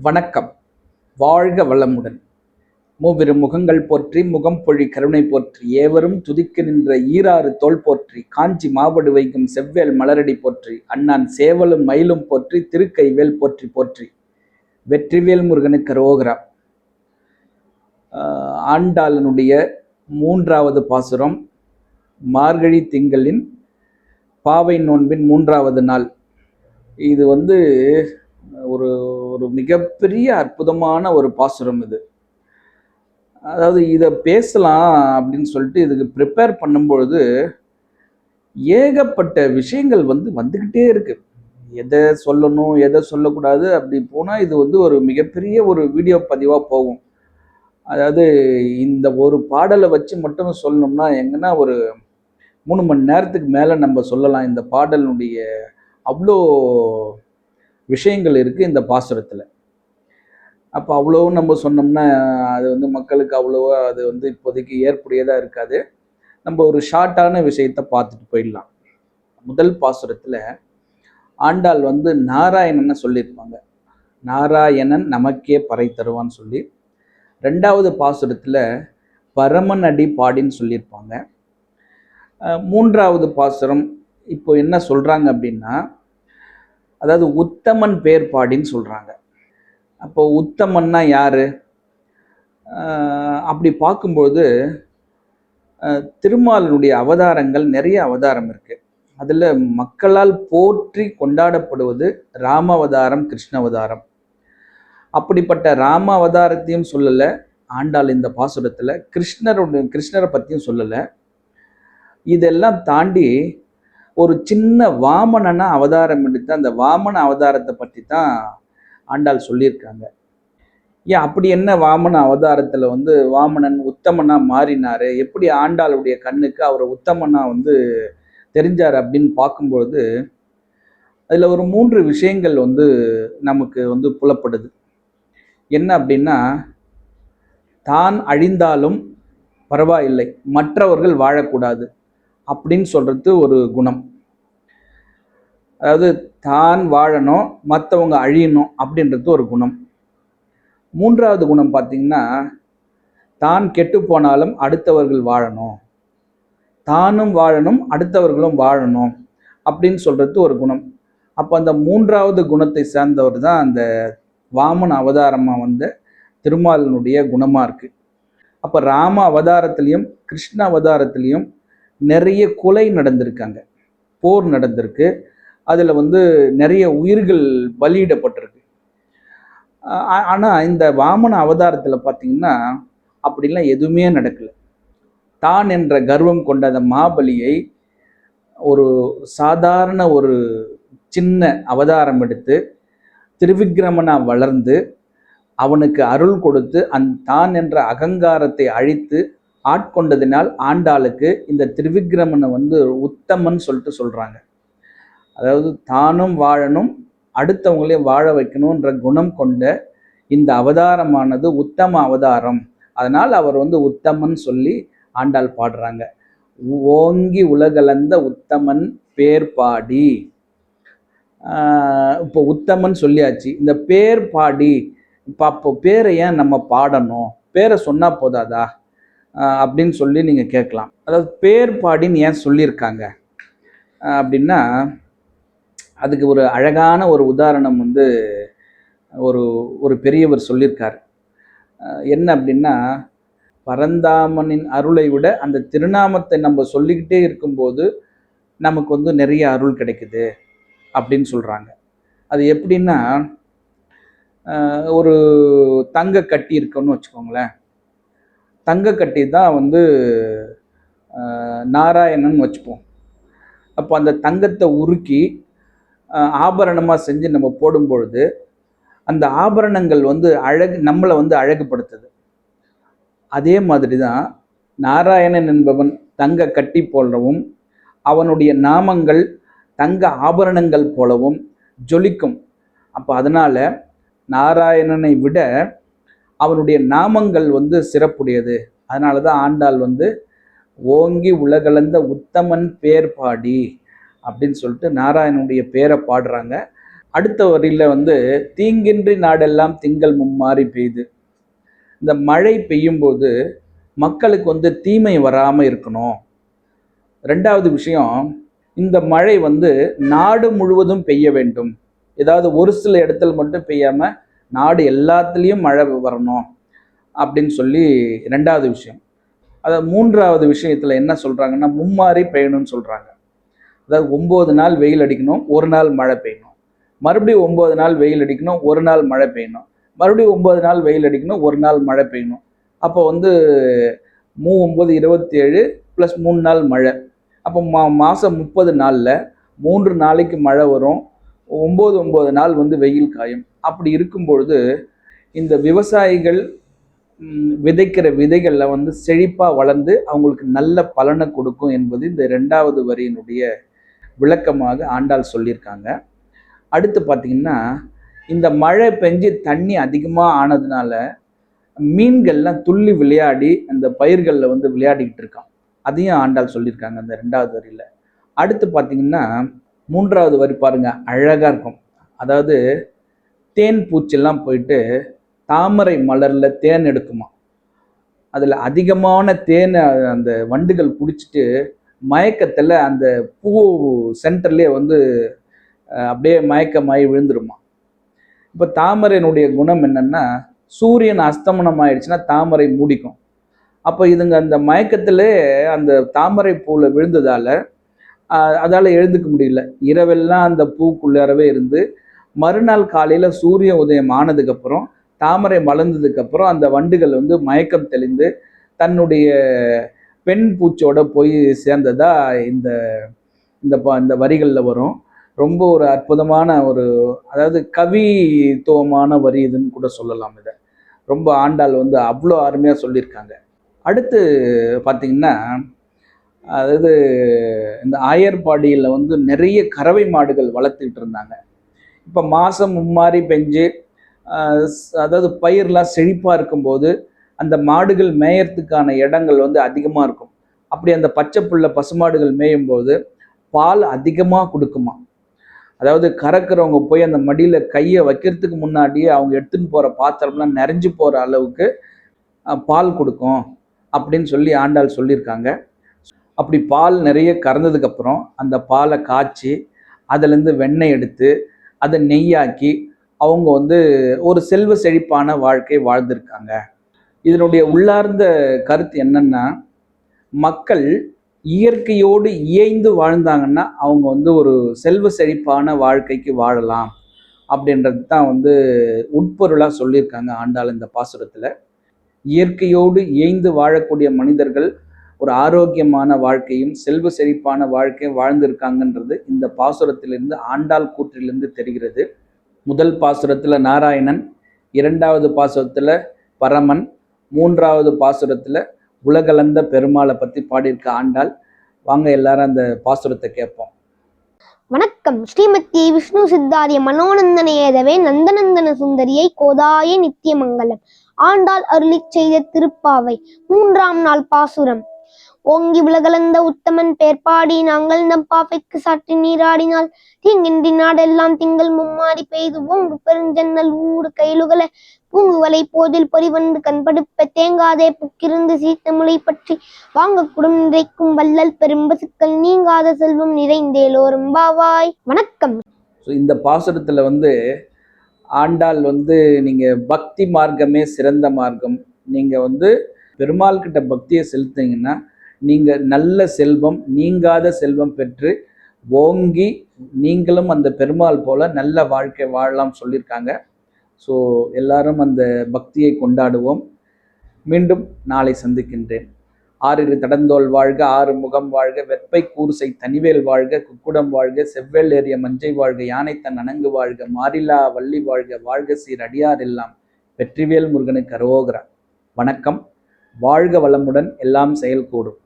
வணக்கம். வாழ்க வளமுடன். மூவிரு முகங்கள் போற்றி முகம்பொழி கருணை போற்றி ஏவரும் துதிக்க நின்ற ஈராறு தோள் போற்றி காஞ்சி மாவடு வைக்கும் செவ்வேல் மலரடி போற்றி அண்ணான் சேவலும் மயிலும் போற்றி திருக்கைவேல் போற்றி போற்றி வெற்றிவேல் முருகனுக்கு அரோகரா. ஆண்டாளனுடைய 3வது பாசுரம், மார்கழி திங்களின் பாவை நோன்பின் 3வது நாள். இது ஒரு ஒரு மிகப்பெரிய அற்புதமான ஒரு பாசுரம் இது. அதாவது இதை பேசலாம் அப்படின்னு சொல்லிட்டு இதுக்கு ப்ரிப்பேர் பண்ணும்பொழுது ஏகப்பட்ட விஷயங்கள் வந்துக்கிட்டே இருக்கு. எதை சொல்லணும் எதை சொல்லக்கூடாது அப்படி போனால் இது ஒரு மிகப்பெரிய ஒரு வீடியோ பதிவாக போகும். அதாவது இந்த ஒரு பாடலை வச்சு மட்டும் சொல்லணும்னா எங்கன்னா ஒரு 3 மணி நேரத்துக்கு மேலே நம்ம சொல்லலாம். இந்த பாடலுடைய அவ்வளோ விஷயங்கள் இருக்குது இந்த பாசுரத்தில். அப்போ அவ்வளோவும் நம்ம சொன்னோம்னா அது மக்களுக்கு அவ்வளோவா அது இப்போதைக்கு ஏற்புடையதாக இருக்காது. நம்ம ஒரு ஷார்ட்டான விஷயத்தை பார்த்துட்டு போயிடலாம். முதல் பாசுரத்தில் ஆண்டாள் நாராயணனை சொல்லியிருப்பாங்க. நாராயணன் நமக்கே பறை தருவான்னு சொல்லி. 2வது பாசுரத்தில் பரமன் அடி பாடின்னு சொல்லியிருப்பாங்க. 3வது பாசுரம் இப்போ என்ன சொல்கிறாங்க அப்படின்னா, அதாவது உத்தமன் பேர் பாடின்னு சொல்கிறாங்க. அப்போ உத்தமன்னா யாரு? அப்படி பார்க்கும்போது திருமாலினுடைய அவதாரங்கள் நிறைய அவதாரம் இருக்கு. அதில் மக்களால் போற்றி கொண்டாடப்படுவது ராம அவதாரம், கிருஷ்ண அவதாரம். அப்படிப்பட்ட ராம அவதாரத்தையும் சொல்லலை ஆண்டாள் இந்த பாசுரத்தில். கிருஷ்ணரை பற்றியும் சொல்லலை. இதெல்லாம் தாண்டி ஒரு சின்ன வாமனனா அவதாரம் எடுத்து அந்த வாமன அவதாரத்தை பற்றி தான் ஆண்டாள் சொல்லியிருக்காங்க. ஏன் அப்படி என்ன வாமன அவதாரத்தில் வாமனன் உத்தமனா மாறினாரு, எப்படி ஆண்டாளுடைய கண்ணுக்கு அவரை உத்தமனா தெரிஞ்சார் அப்படின்னு பார்க்கும்பொழுது அதில் ஒரு 3 விஷயங்கள் நமக்கு புலப்படுது. என்ன அப்படின்னா, தான் அழிந்தாலும் பரவாயில்லை, மற்றவர்கள் வாழக்கூடாது அப்படின்னு சொல்றது ஒரு குணம். அதாவது தான் வாழணும், மற்றவங்க அழியணும் அப்படின்றது ஒரு குணம். 3வது குணம் பார்த்தீங்கன்னா, தான் கெட்டு போனாலும் அடுத்தவர்கள் வாழணும், தானும் வாழணும் அடுத்தவர்களும் வாழணும் அப்படின்னு சொல்றது ஒரு குணம். அப்போ அந்த 3வது குணத்தை சேர்ந்தவர் தான் அந்த வாமன அவதாரமாக திருமாலினுடைய குணமாக இருக்கு. அப்போ ராம அவதாரத்திலையும் கிருஷ்ண அவதாரத்திலையும் நிறைய கொலை நடந்திருக்காங்க, போர் நடந்திருக்கு. அதில் நிறைய உயிர்கள் பலியிடப்பட்டிருக்கு. ஆனால் இந்த வாமன அவதாரத்தில் பார்த்தீங்கன்னா அப்படிலாம் எதுவுமே நடக்கலை. தான் என்ற கர்வம் கொண்ட அந்த மாபலியை ஒரு சாதாரண ஒரு சின்ன அவதாரம் எடுத்து திருவிக்கிரமனா வளர்ந்து அவனுக்கு அருள் கொடுத்து தான் என்ற அகங்காரத்தை அழித்து ஆட்கொண்டதினால் ஆண்டாளுக்கு இந்த திருவிக்கிரமனை உத்தமன் சொல்லிட்டு சொல்கிறாங்க. அதாவது தானும் வாழணும் அடுத்தவங்களையும் வாழ வைக்கணுன்ற குணம் கொண்ட இந்த அவதாரமானது உத்தம அவதாரம். அதனால் அவர் உத்தமன் சொல்லி ஆண்டாள் பாடுறாங்க. ஓங்கி உலகளந்த உத்தமன் பேர் பாடி. இப்போ உத்தமன் சொல்லியாச்சு, இந்த பேர் பாடி. இப்போ அப்போ பேரை ஏன் நம்ம பாடணும், பேரை சொன்னா போதாதா அப்படின்னு சொல்லி நீங்கள் கேட்கலாம். அதாவது பேர் பாடின்னு ஏன் சொல்லியிருக்காங்க அப்படின்னா, அதுக்கு ஒரு அழகான ஒரு உதாரணம் ஒரு ஒரு பெரியவர் சொல்லியிருக்கார். என்ன அப்படின்னா, பரந்தாமனின் அருளை விட அந்த திருநாமத்தை நம்ம சொல்லிக்கிட்டே இருக்கும்போது நமக்கு நிறைய அருள் கிடைக்குது அப்படின்னு சொல்கிறாங்க. அது எப்படின்னா, ஒரு தங்க கட்டி இருக்குன்னு வச்சுக்கோங்களேன். தங்க கட்டி தான் நாராயணன் வச்சுப்போம். அப்போ அந்த தங்கத்தை உருக்கி ஆபரணமாக செஞ்சு நம்ம போடும்பொழுது அந்த ஆபரணங்கள் நம்மளை அழகுபடுத்துது. அதே மாதிரி தான் நாராயணன் என்பவன் தங்க கட்டி போலவும் அவனுடைய நாமங்கள் தங்க ஆபரணங்கள் போலவும் ஜொலிக்கும். அப்போ அதனால நாராயணனை விட அவனுடைய நாமங்கள் சிறப்புடையது. அதனால தான் ஆண்டாள் ஓங்கி உலகளந்த உத்தமன் பேர் பாடி அப்படின்னு சொல்லிட்டு நாராயணனுடைய பேரை பாடுறாங்க. அடுத்த வரியில வந்து தீங்கின்றி நாடெல்லாம் திங்கள் மும்மாறி பெய்து. இந்த மழை பெய்யும் போது மக்களுக்கு வந்து தீமை வராமல் இருக்கணும். ரெண்டாவது விஷயம், இந்த மழை வந்து நாடு முழுவதும் பெய்ய வேண்டும். ஏதாவது ஒரு சில இடத்துல மட்டும் பெய்யாம நாடு எல்லாத்துலேயும் மழை வரணும் அப்படின்னு சொல்லி ரெண்டாவது விஷயம். அதாவது மூன்றாவது விஷயத்தில் என்ன சொல்கிறாங்கன்னா, மும்மாறி பெய்யணும்னு சொல்கிறாங்க. அதாவது 9 நாள் வெயில் அடிக்கணும், ஒரு நாள் மழை பெய்யணும். மறுபடியும் 9 நாள் வெயில் அடிக்கணும், ஒரு நாள் மழை பெய்யணும். மறுபடியும் 9 நாள் வெயில் அடிக்கணும், ஒரு நாள் மழை பெய்யணும். அப்போ வந்து 9 27 ப்ளஸ் 3 நாள் மழை. அப்போ மாதம் 30 நாளில் 3 நாளைக்கு மழை வரும், 9 நாள் வந்து வெயில் காயும். அப்படி இருக்கும் பொழுது இந்த விவசாயிகள் விதைக்கிற விதைகளில் வந்து செழிப்பாக வளர்ந்து அவங்களுக்கு நல்ல பலனை கொடுக்கும் என்பது இந்த 2வது வரியினுடைய விளக்கமாக ஆண்டாள் சொல்லியிருக்காங்க. அடுத்து பார்த்தீங்கன்னா, இந்த மழை பெஞ்சு தண்ணி அதிகமாக ஆனதுனால மீன்கள்லாம் துள்ளி விளையாடி அந்த பயிர்களில் வந்து விளையாடிக்கிட்டு இருக்கான். அதையும் ஆண்டாள் சொல்லியிருக்காங்க அந்த 2வது வரியில். அடுத்து பார்த்தீங்கன்னா 3வது வரி பாருங்க, அழகாக இருக்கும். அதாவது தேன் பூச்செல்லாம் போயிட்டு தாமரை மலர்ல தேன் எடுக்குமா. அதில் அதிகமான தேனை அந்த வண்டுகள் குடிச்சிட்டு மயக்கத்தில் அந்த பூ சென்டர்லேயே வந்து அப்படியே மயக்கமாயி விழுந்துருமா. இப்போ தாமரையினுடைய குணம் என்னன்னா, சூரியன் அஸ்தமனம் ஆயிடுச்சுன்னா தாமரை மூடிக்கும். அப்போ இதுங்க அந்த மயக்கத்திலே அந்த தாமரை பூவில் விழுந்ததால அதால் எழுந்துக்க முடியல. இரவெல்லாம் அந்த பூக்குள்ளாரவே இருந்து மறுநாள் காலையில் சூரிய உதயம் ஆனதுக்கப்புறம் தாமரை மலர்ந்ததுக்கப்புறம் அந்த வண்டுகள் வந்து மயக்கம் தெளிந்து தன்னுடைய பெண் பூச்சோட போய் சேர்ந்ததா இந்த இந்த வரிகளில் வரும். ரொம்ப ஒரு அற்புதமான ஒரு, அதாவது கவித்துவமான வரி இதுன்னு கூட சொல்லலாம். இதை ரொம்ப ஆண்டாள் வந்து அவ்வளோ அருமையாக சொல்லியிருக்காங்க. அடுத்து பார்த்திங்கன்னா, அதாவது இந்த ஆயர்பாடியில் வந்து நிறைய கறவை மாடுகள் வளர்த்துக்கிட்டு இருந்தாங்க. இப்போ மாதம் மும்மாரி பெஞ்சு அதாவது பயிர்லாம் செழிப்பாக இருக்கும்போது அந்த மாடுகள் மேயறதுக்கான இடங்கள் வந்து அதிகமாக இருக்கும். அப்படி அந்த பச்சை புல்ல பசுமாடுகள் மேயும் போது பால் அதிகமாக கொடுக்குமா. அதாவது கறக்கிறவங்க போய் அந்த மடியில் கையை வைக்கிறதுக்கு முன்னாடியே அவங்க எடுத்துன்னு போகிற பாத்திரம்லாம் நிறைஞ்சு போகிற அளவுக்கு பால் கொடுக்கும் அப்படின்னு சொல்லி ஆண்டாள் சொல்லியிருக்காங்க. அப்படி பால் நிறைய கறந்ததுக்கப்புறம் அந்த பாலை காய்ச்சி அதுலேருந்து வெண்ணெய் எடுத்து அதை நெய்யாக்கி அவங்க வந்து ஒரு செல்வ செழிப்பான வாழ்க்கை வாழ்ந்திருக்காங்க. இதனுடைய உள்ளார்ந்த கருத்து என்னன்னா, மக்கள் இயற்கையோடு இயைந்து வாழ்ந்தாங்கன்னா அவங்க வந்து ஒரு செல்வ செழிப்பான வாழ்க்கைக்கு வாழலாம் அப்படின்றது தான் வந்து உட்பொருளாக சொல்லியிருக்காங்க ஆண்டாள் இந்த பாசுரத்தில். இயற்கையோடு இயைந்து வாழக்கூடிய மனிதர்கள் ஒரு ஆரோக்கியமான வாழ்க்கையும் செல்வ செழிப்பான வாழ்க்கையும் வாழ்ந்திருக்காங்கன்றது இந்த பாசுரத்திலிருந்து ஆண்டாள் கூற்றிலிருந்து தெரிகிறது. முதல் பாசுரத்தில் நாராயணன், 2வது பாசுரத்தில் பரமன், 3வது பாசுரத்தில் உலகளந்த பெருமாளை பற்றி பாடியிருக்க ஆண்டாள். வாங்க எல்லாரும் அந்த பாசுரத்தை கேட்போம். வணக்கம். ஸ்ரீமதி விஷ்ணு சித்தாரிய மனோநந்தனேதவே நந்தநந்தன சுந்தரியை கோதாய நித்தியமங்கலம். ஆண்டாள் அருளி செய்த திருப்பாவை 3ஆம் நாள் பாசுரம். ஓங்கி உலகளந்த உத்தமன் பேர்பாடி நாங்கள் நம் பாவைக்கு சாற்றி நீராடினால் தீங்கின்றி நாடெல்லாம் திங்கள் மும்மாறி பெய்து ஓங்கு பெருஞ்சன்னல் ஊடு கைலுகல பூங்குவலை போதில் பொறிவண்டு கண்படுப்ப தேங்காதே புக்கிருந்து சீத்தமுளை பற்றி வாங்க குடும் நிறைக்கும் வள்ளல் பெரும்பசுக்கள் நீங்காத செல்வம் நிறைந்தேலோரும் பாவாய். வணக்கம். இந்த பாசுரத்துல வந்து ஆண்டாள் வந்து நீங்க பக்தி மார்க்கமே சிறந்த மார்க்கம், நீங்க வந்து பெருமாள் கிட்ட பக்தியை செலுத்தீங்கன்னா நீங்க நல்ல செல்வம், நீங்காத செல்வம் பெற்று ஓங்கி நீங்களும் அந்த பெருமாள் போல நல்ல வாழ்க்கை வாழலாம் சொல்லியிருக்காங்க. ஸோ எல்லாரும் அந்த பக்தியை கொண்டாடுவோம். மீண்டும் நாளை சந்திக்கின்றேன். ஆறிரு தடந்தோல் வாழ்க, ஆறு முகம் வாழ்க, வெப்பை கூறுசை தனிவேல் வாழ்க, குக்குடம் வாழ்க, செவ்வேல் ஏறிய மஞ்சை வாழ்க, யானைத்தன் அணங்கு வாழ்க, மாறிலா வள்ளி வாழ்க, வாழ்க சீர் அடியார் எல்லாம் வெற்றிவேல் முருகனுக்கு அரோகரா. வணக்கம். வாழ்க வளமுடன், எல்லாம் செயல்கூடும்.